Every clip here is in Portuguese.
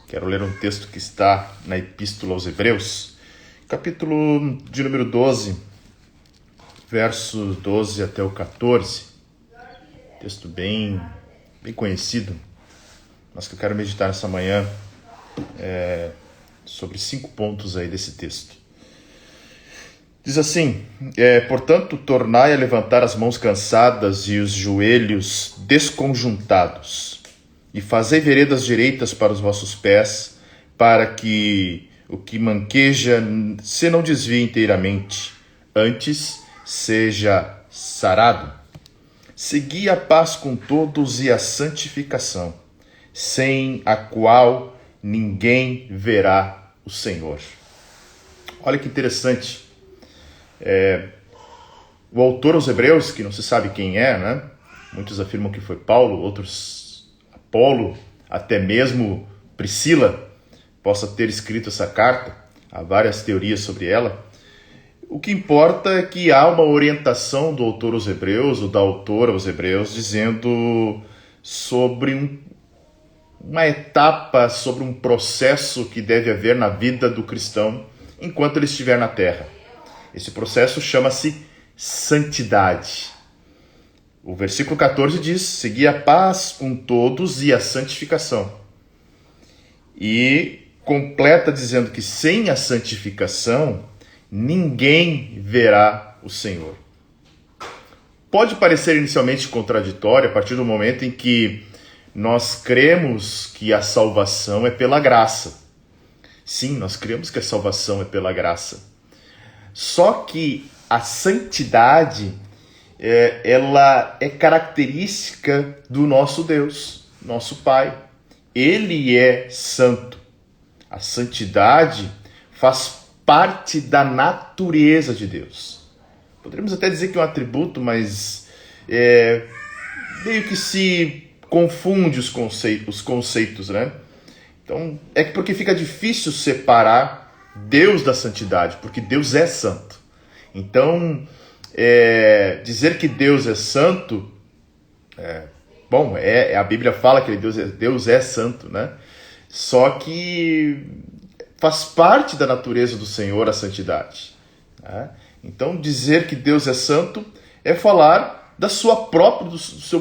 Quero ler um texto que está na Epístola aos Hebreus, capítulo de número 12, versos 12 até o 14. Texto bem conhecido, mas que eu quero meditar nessa manhã sobre 5 pontos aí desse texto. Diz assim: portanto, tornai a levantar as mãos cansadas e os joelhos desconjuntados, e fazei veredas direitas para os vossos pés, para que o que manqueja se não desvie inteiramente, antes seja sarado. Segui a paz com todos e a santificação, sem a qual ninguém verá o Senhor. Olha que interessante. O autor aos Hebreus, que não se sabe quem é, né? Muitos afirmam que foi Paulo, outros Apolo, até mesmo Priscila possa ter escrito essa carta. Há várias teorias sobre ela. O que importa é que há uma orientação do autor aos Hebreus, ou da autora aos Hebreus, dizendo sobre uma etapa, sobre um processo que deve haver na vida do cristão enquanto ele estiver na terra. Esse processo chama-se santidade. O versículo 14 diz: segui a paz com todos e a santificação. E completa dizendo que sem a santificação, ninguém verá o Senhor. Pode parecer inicialmente contraditório a partir do momento em que nós cremos que a salvação é pela graça. Sim, nós cremos que a salvação é pela graça. Só que a santidade, ela é característica do nosso Deus, nosso Pai. Ele é santo. A santidade faz parte da natureza de Deus. Poderíamos até dizer que é um atributo, mas meio que se confunde os conceitos, né? Então, é porque fica difícil separar Deus da santidade, porque Deus é santo. Então, dizer que Deus é santo, a Bíblia fala que Deus é santo, né? Só que faz parte da natureza do Senhor a santidade, né? Então, dizer que Deus é santo é falar do seu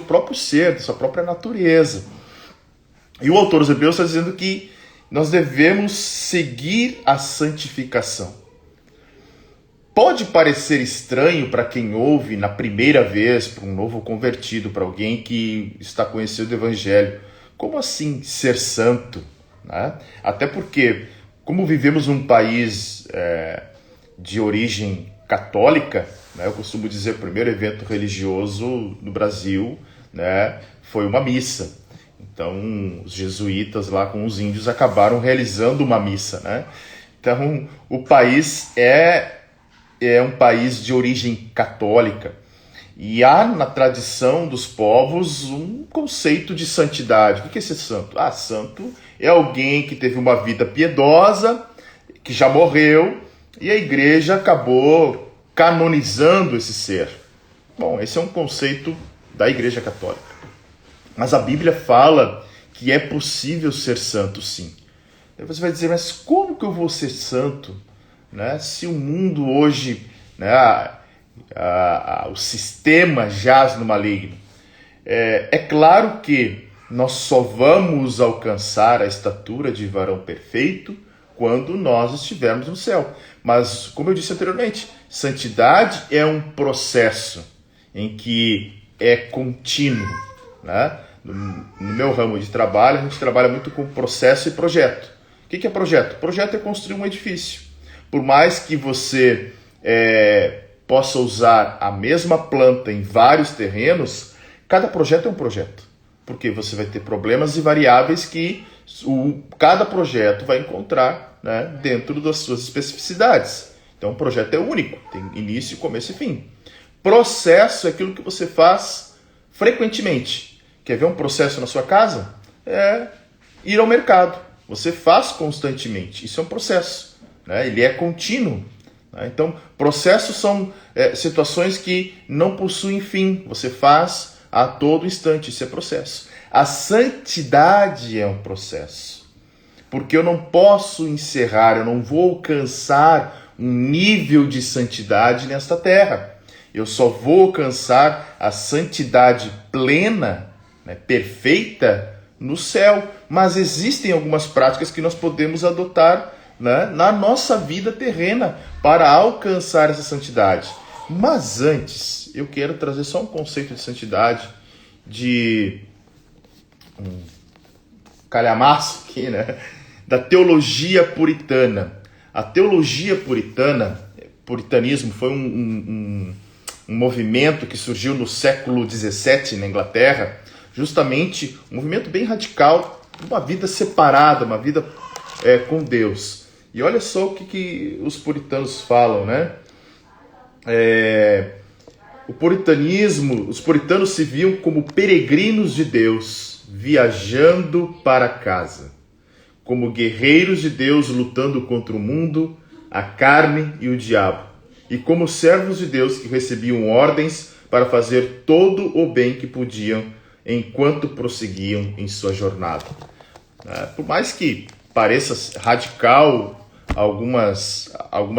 próprio ser, da sua própria natureza. E o autor dos Hebreus está dizendo que nós devemos seguir a santificação. Pode parecer estranho para quem ouve na primeira vez, para um novo convertido, para alguém que está conhecendo o Evangelho. Como assim ser santo? Né? Até porque, como vivemos num país de origem católica, né, eu costumo dizer que o primeiro evento religioso no Brasil, né, foi uma missa. Então, os jesuítas lá com os índios acabaram realizando uma missa, né? Então, o país é um país de origem católica. E há na tradição dos povos um conceito de santidade. O que é ser santo? Santo é alguém que teve uma vida piedosa, que já morreu, e a igreja acabou canonizando esse ser. Bom, esse é um conceito da Igreja Católica. Mas a Bíblia fala que é possível ser santo, sim. Aí você vai dizer, mas como que eu vou ser santo? Né? Se o mundo hoje, né, o sistema jaz no maligno. É claro que nós só vamos alcançar a estatura de varão perfeito quando nós estivermos no céu. Mas, como eu disse anteriormente, santidade é um processo em que é contínuo, né? No meu ramo de trabalho, a gente trabalha muito com processo e projeto. O que é projeto? Projeto é construir um edifício. Por mais que você possa usar a mesma planta em vários terrenos, cada projeto é um projeto. Porque você vai ter problemas e variáveis que cada projeto vai encontrar, né, dentro das suas especificidades. Então, o projeto é único, tem início, começo e fim. Processo é aquilo que você faz frequentemente. Quer ver um processo na sua casa? É ir ao mercado. Você faz constantemente. Isso é um processo, né? Ele é contínuo. Né? Então, processos são situações que não possuem fim. Você faz a todo instante. Isso é processo. A santidade é um processo. porque eu não posso encerrar, eu não vou alcançar um nível de santidade nesta terra. Eu só vou alcançar a santidade plena, né, perfeita, no céu. Mas existem algumas práticas que nós podemos adotar, né, na nossa vida terrena para alcançar essa santidade. Mas antes, eu quero trazer só um conceito de santidade, de calhamaço aqui, né, da teologia puritana. A teologia puritana, puritanismo, foi um movimento que surgiu no século XVII na Inglaterra, justamente um movimento bem radical, uma vida separada, uma vida com Deus. E olha só o que os puritanos falam, né? O puritanismo, os puritanos se viam como peregrinos de Deus, viajando para casa, como guerreiros de Deus lutando contra o mundo, a carne e o diabo, e como servos de Deus que recebiam ordens para fazer todo o bem que podiam enquanto prosseguiam em sua jornada. Por mais que pareça radical algumas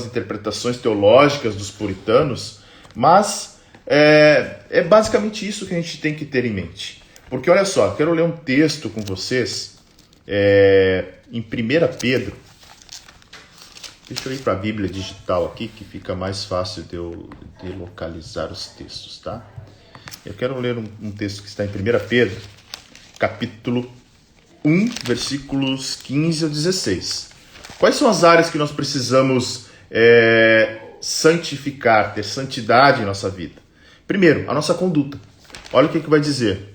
interpretações teológicas dos puritanos, mas é basicamente isso que a gente tem que ter em mente. Porque olha só, quero ler um texto com vocês em 1 Pedro. Deixa eu ir para a Bíblia digital aqui, que fica mais fácil de eu localizar os textos, tá? Eu quero ler um texto que está em 1 Pedro, capítulo 1, versículos 15 a 16. Quais são as áreas que nós precisamos santificar, ter santidade em nossa vida? Primeiro, a nossa conduta. Olha o que vai dizer.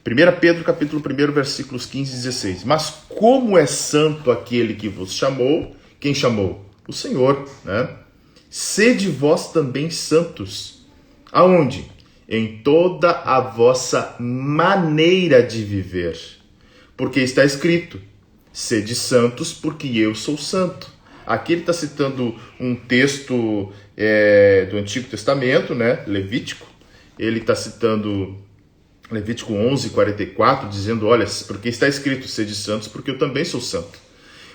1 Pedro, capítulo 1, versículos 15 e 16. Mas como é santo aquele que vos chamou? Quem chamou? O Senhor, né? Sede vós também santos. Aonde? Em toda a vossa maneira de viver. Porque está escrito, sede santos porque eu sou santo. Aqui ele está citando um texto do Antigo Testamento, né? Levítico. Ele está citando Levítico 11, 44, dizendo, olha, porque está escrito, sede santos porque eu também sou santo.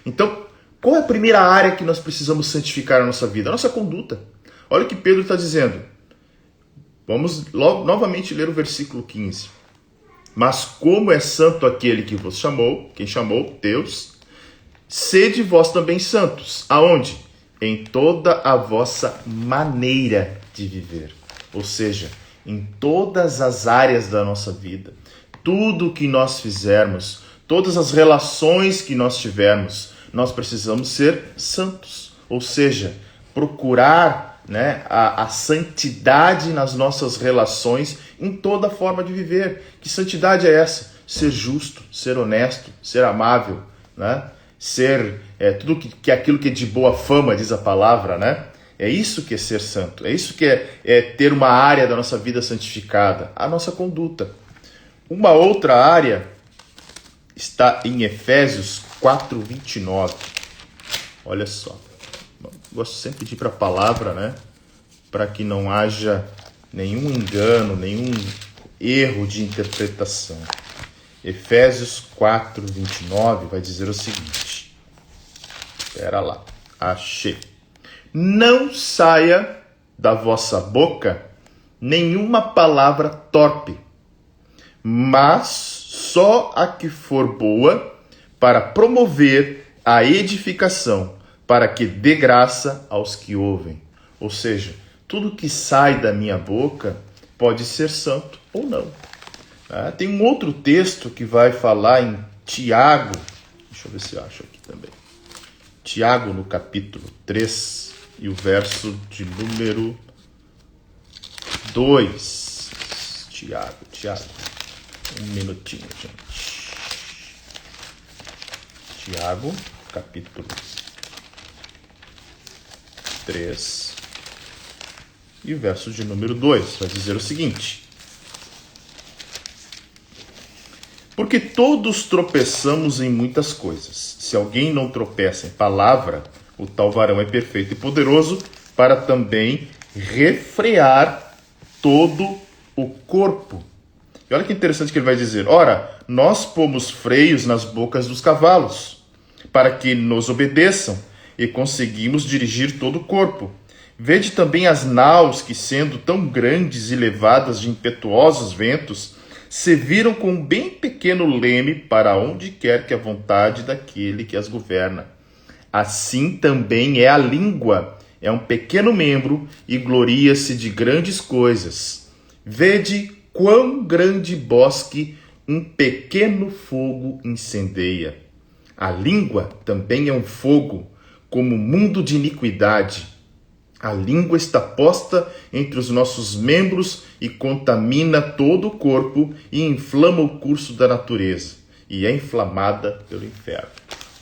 Então, qual é a primeira área que nós precisamos santificar na nossa vida? A nossa conduta. Olha o que Pedro está dizendo. Vamos novamente ler o versículo 15. Mas como é santo aquele que vos chamou, quem chamou? Deus. Sede vós também santos. Aonde? Em toda a vossa maneira de viver. Ou seja, em todas as áreas da nossa vida. Tudo que nós fizermos, todas as relações que nós tivermos, nós precisamos ser santos, ou seja, procurar, né, a santidade nas nossas relações em toda forma de viver. Que santidade é essa? Ser justo, ser honesto, ser amável, né? Ser tudo que aquilo que é de boa fama, diz a palavra, né? É isso que é ser santo, é isso que é ter uma área da nossa vida santificada, a nossa conduta. Uma outra área está em Efésios 4:29. Olha só. Gosto sempre de ir para a palavra, né? Para que não haja nenhum engano, nenhum erro de interpretação. Efésios 4:29 vai dizer o seguinte. Espera lá. Achei. Não saia da vossa boca nenhuma palavra torpe, mas só a que for boa para promover a edificação, para que dê graça aos que ouvem. Ou seja, tudo que sai da minha boca pode ser santo ou não. Tem um outro texto que vai falar em Tiago. Deixa eu ver se eu acho aqui também. Tiago, no capítulo 3, e o verso de número 2. Tiago. Um minutinho, gente. Tiago, capítulo 3, e o verso de número 2 vai dizer o seguinte: porque todos tropeçamos em muitas coisas. Se alguém não tropeça em palavra, o tal varão é perfeito e poderoso para também refrear todo o corpo. E olha que interessante que ele vai dizer: ora, nós pomos freios nas bocas dos cavalos para que nos obedeçam, e conseguimos dirigir todo o corpo. Vede também as naus que, sendo tão grandes e levadas de impetuosos ventos, se viram com um bem pequeno leme para onde quer que a vontade daquele que as governa. Assim também é a língua, é um pequeno membro e gloria-se de grandes coisas. Vede quão grande bosque um pequeno fogo incendeia. A língua também é um fogo, como mundo de iniquidade. A língua está posta entre os nossos membros e contamina todo o corpo e inflama o curso da natureza, e é inflamada pelo inferno.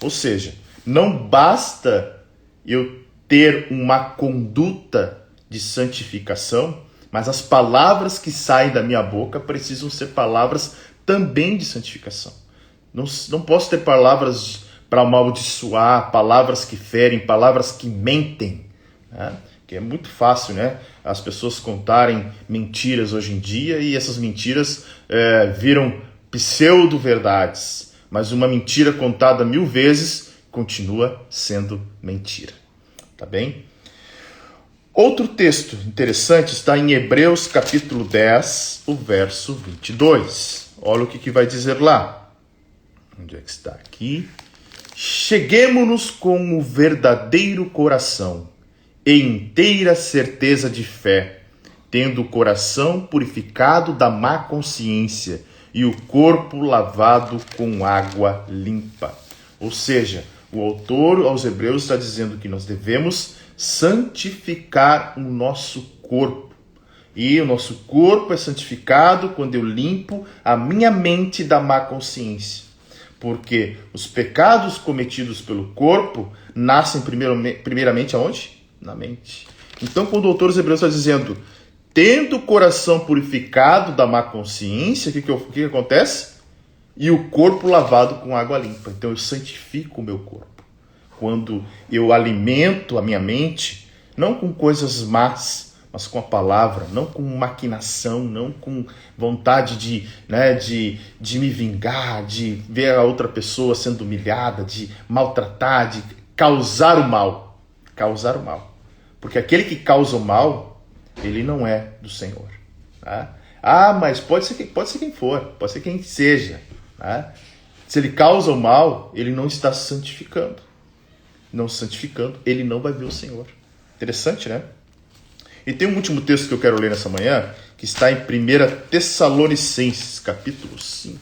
Ou seja, não basta eu ter uma conduta de santificação, mas as palavras que saem da minha boca precisam ser palavras também de santificação. Não posso ter palavras para amaldiçoar, palavras que ferem, palavras que mentem, né? Que é muito fácil, né? As pessoas contarem mentiras hoje em dia e essas mentiras viram pseudo-verdades. Mas uma mentira contada 1000 vezes continua sendo mentira. Tá bem? Outro texto interessante está em Hebreus capítulo 10, o verso 22. Olha o que vai dizer lá. Onde é que está aqui? Cheguemo-nos com o verdadeiro coração e inteira certeza de fé, tendo o coração purificado da má consciência e o corpo lavado com água limpa. Ou seja, o autor aos Hebreus está dizendo que nós devemos santificar o nosso corpo. E o nosso corpo é santificado quando eu limpo a minha mente da má consciência. Porque os pecados cometidos pelo corpo nascem primeiramente aonde? Na mente. Então, quando o autor dos Hebreus está dizendo, tendo o coração purificado da má consciência, o que acontece? E o corpo lavado com água limpa. Então, eu santifico o meu corpo. Quando eu alimento a minha mente, não com coisas más, mas com a palavra, não com maquinação, não com vontade de me vingar, de ver a outra pessoa sendo humilhada, de maltratar, de causar o mal. Causar o mal. Porque aquele que causa o mal, ele não é do Senhor. Tá? Mas pode ser quem for, pode ser quem seja. Tá? Se ele causa o mal, ele não está santificando. Não santificando, ele não vai ver o Senhor. Interessante, né? E tem um último texto que eu quero ler nessa manhã, que está em 1 Tessalonicenses, capítulo 5,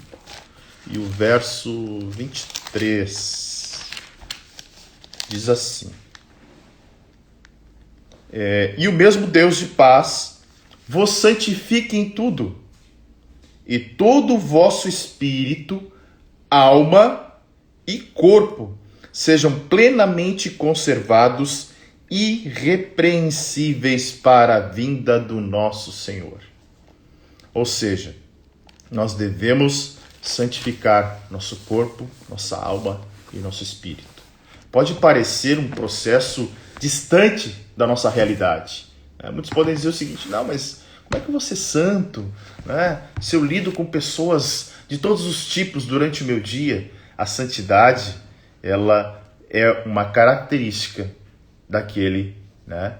e o verso 23. Diz assim: E o mesmo Deus de paz vos santifique em tudo, e todo o vosso espírito, alma e corpo sejam plenamente conservados, irrepreensíveis para a vinda do nosso Senhor. Ou seja, nós devemos santificar nosso corpo, nossa alma e nosso espírito. Pode parecer um processo distante da nossa realidade. Muitos podem dizer o seguinte, não, mas como é que eu vou ser santo? Se eu lido com pessoas de todos os tipos durante o meu dia, a santidade, ela é uma característica daquele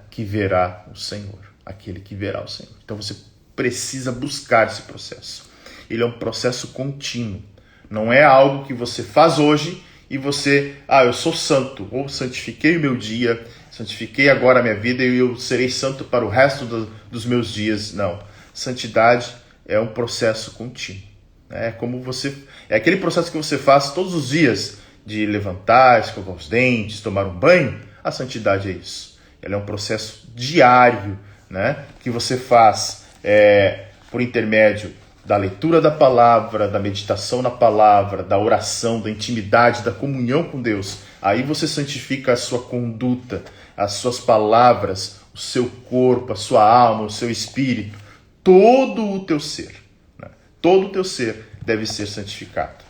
que verá o Senhor. Aquele que verá o Senhor. Então você precisa buscar esse processo. Ele é um processo contínuo. Não é algo que você faz hoje e você, eu sou santo, ou santifiquei o meu dia, santifiquei agora a minha vida e eu serei santo para o resto dos meus dias. Não. Santidade é um processo contínuo. É aquele processo que você faz todos os dias, de levantar, escovar os dentes, tomar um banho. A santidade é isso. Ela é um processo diário, que você faz por intermédio da leitura da palavra, da meditação na palavra, da oração, da intimidade, da comunhão com Deus. Aí você santifica a sua conduta, as suas palavras, o seu corpo, a sua alma, o seu espírito, todo o teu ser. Todo o teu ser deve ser santificado.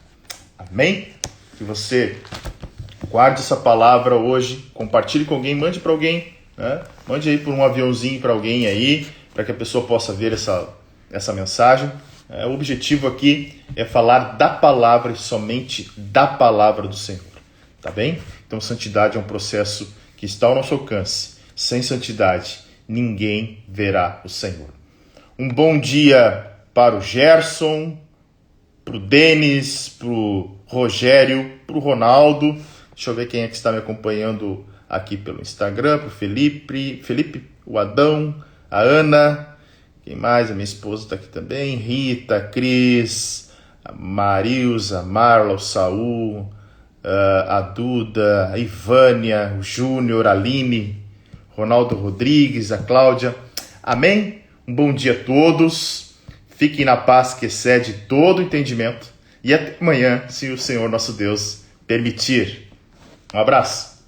Amém? Que você guarde essa palavra hoje, compartilhe com alguém, mande para alguém, mande aí por um aviãozinho para alguém aí, para que a pessoa possa ver essa mensagem. O objetivo aqui é falar da palavra e somente da palavra do Senhor. tá bem? Então, santidade é um processo que está ao nosso alcance. Sem santidade, ninguém verá o Senhor. Um bom dia para o Gerson, para o Denis, para o Rogério, para o Ronaldo. Deixa eu ver quem é que está me acompanhando aqui pelo Instagram, para o Felipe, o Adão, a Ana, quem mais? A minha esposa está aqui também, Rita, a Cris, a Marilza, a Marla, o Saul, a Duda, a Ivânia, o Júnior, a Aline, Ronaldo Rodrigues, a Cláudia. Amém? Um bom dia a todos. Fiquem na paz que excede todo entendimento. E até amanhã, se o Senhor nosso Deus permitir. Um abraço.